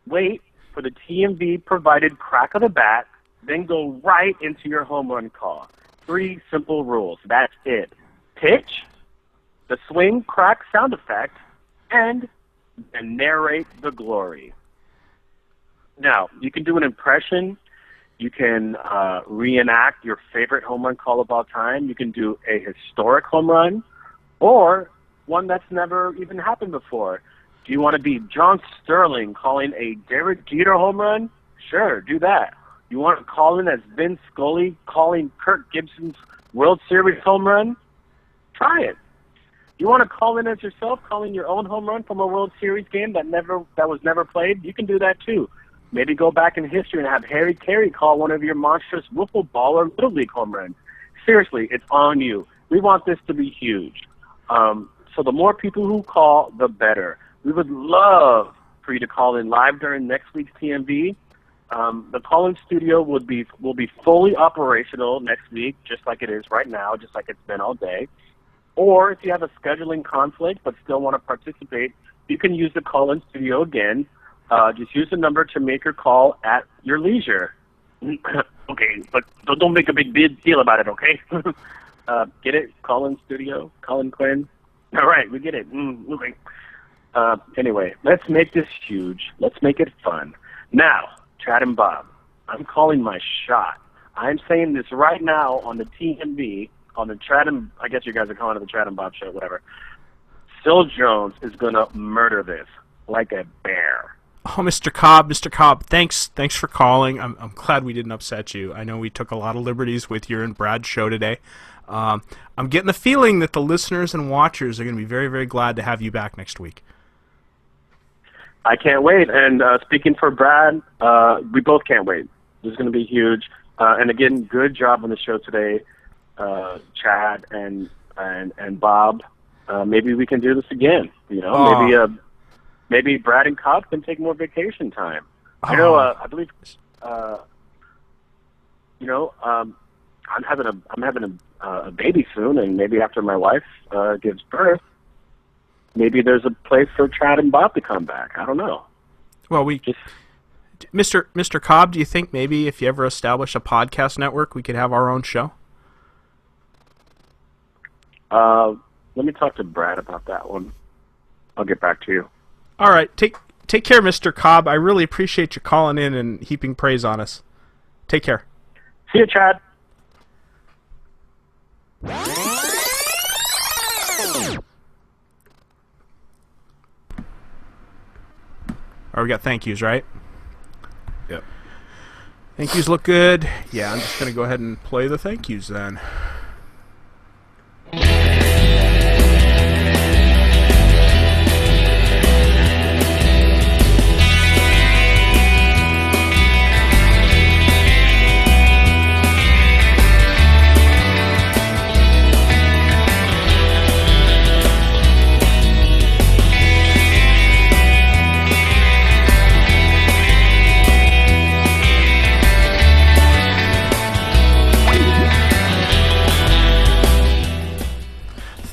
wait for the TMV-provided crack of the bat, then go right into your home run call. 3 simple rules. That's it. Pitch, the swing crack sound effect, and narrate the glory. Now, you can do an impression. You can reenact your favorite home run call of all time. You can do a historic home run or one that's never even happened before. Do you want to be John Sterling calling a Derek Jeter home run? Sure, do that. You want to call in as Vin Scully calling Kirk Gibson's World Series home run? Try it. You want to call in as yourself, calling your own home run from a World Series game that was never played? You can do that too. Maybe go back in history and have Harry Carey call one of your monstrous wiffle ball or Little League home runs. Seriously, it's on you. We want this to be huge. So the more people who call, the better. We would love for you to call in live during next week's TMV. The call-in studio will be fully operational next week, just like it is right now, just like it's been all day. Or if you have a scheduling conflict but still want to participate, you can use the call-in studio again. Just use the number to make your call at your leisure. Okay, but don't make a big deal about it, okay? Get it? Call-in studio? Call-in Quinn? All right, we get it. Okay. Anyway, let's make this huge. Let's make it fun. Now, Chad and Bob, I'm calling my shot. I'm saying this right now on the TMV, on the Chad and, I guess you guys are calling it the Chad and Bob show, whatever. Phil Jones is going to murder this like a bear. Oh, Mr. Cobb, thanks for calling. I'm glad we didn't upset you. I know we took a lot of liberties with your and Brad's show today. I'm getting the feeling that the listeners and watchers are going to be very, very glad to have you back next week. I can't wait. And speaking for Brad, we both can't wait. This is going to be huge. And again, good job on the show today, Chad and Bob. Maybe we can do this again. You know, maybe Brad and Cobb can take more vacation time. I know. I believe. I'm having a baby soon, and maybe after my wife gives birth, maybe there's a place for Chad and Bob to come back. I don't know. Well, Mr. Cobb, do you think maybe if you ever establish a podcast network, we could have our own show? Let me talk to Brad about that one. I'll get back to you. All right. Take care, Mr. Cobb. I really appreciate you calling in and heaping praise on us. Take care. See you, Chad. Or we got thank yous, right? Yep. Thank yous look good. Yeah, I'm just going to go ahead and play the thank yous then.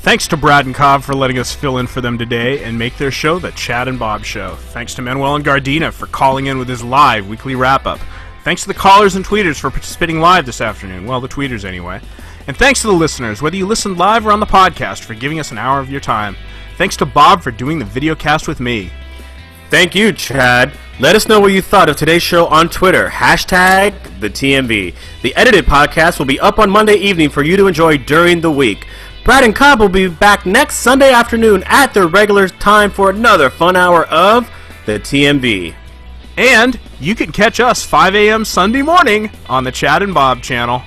Thanks to Brad and Cobb for letting us fill in for them today and make their show the Chad and Bob Show. Thanks to Manuel and Gardena for calling in with his live weekly wrap-up. Thanks to the callers and tweeters for participating live this afternoon. Well, the tweeters anyway. And thanks to the listeners, whether you listened live or on the podcast, for giving us an hour of your time. Thanks to Bob for doing the video cast with me. Thank you, Chad. Let us know what you thought of today's show on Twitter. Hashtag TheTMV. The edited podcast will be up on Monday evening for you to enjoy during the week. Brad and Cobb will be back next Sunday afternoon at their regular time for another fun hour of the TMV. And you can catch us 5 a.m. Sunday morning on the Chad and Bob channel.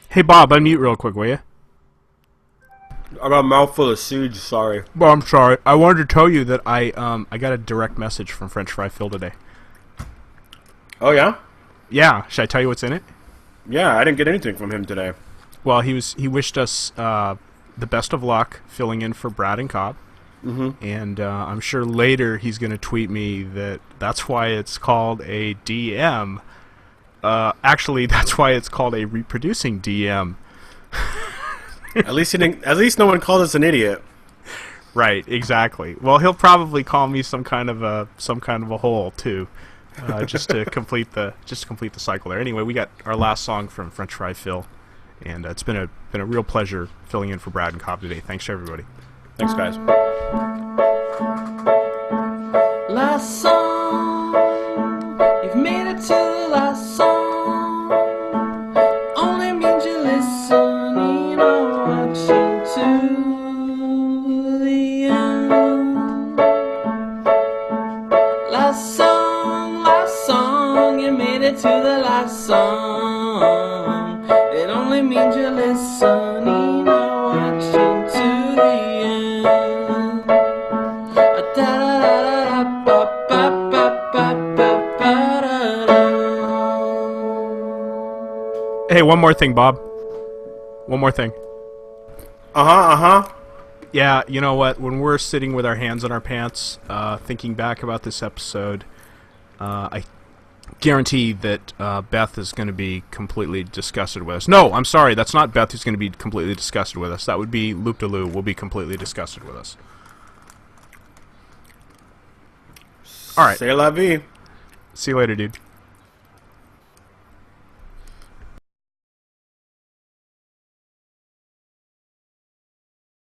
Hey, Bob, unmute real quick, will you? I got a mouthful of seeds, sorry. Well, I'm sorry. I wanted to tell you that I got a direct message from French Fry Phil today. Oh, yeah? Yeah. Should I tell you what's in it? Yeah, I didn't get anything from him today. Well, he wished us the best of luck filling in for Brad and Cobb. Mm-hmm. And I'm sure later he's going to tweet me that's why it's called a DM. Actually, that's why it's called a reproducing DM. At least no one called us an idiot. Right, exactly. Well, he'll probably call me some kind of a hole too, just to complete the cycle there. Anyway, we got our last song from French Fry Phil, and it's been a real pleasure filling in for Brad and Cobb today. Thanks to everybody. Thanks, guys. Last song, you've made it to the last song. Only means you're listening or watching to the end. Last song, you made it to the last song. It only means you're listening or watching to the end. Hey, one more thing, Bob. One more thing. Yeah, you know what? When we're sitting with our hands in our pants, thinking back about this episode, I guarantee that Beth is going to be completely disgusted with us. No, I'm sorry. That's not Beth who's going to be completely disgusted with us. That would be Loop de Lou will be completely disgusted with us. All right. C'est la vie. See you later, dude.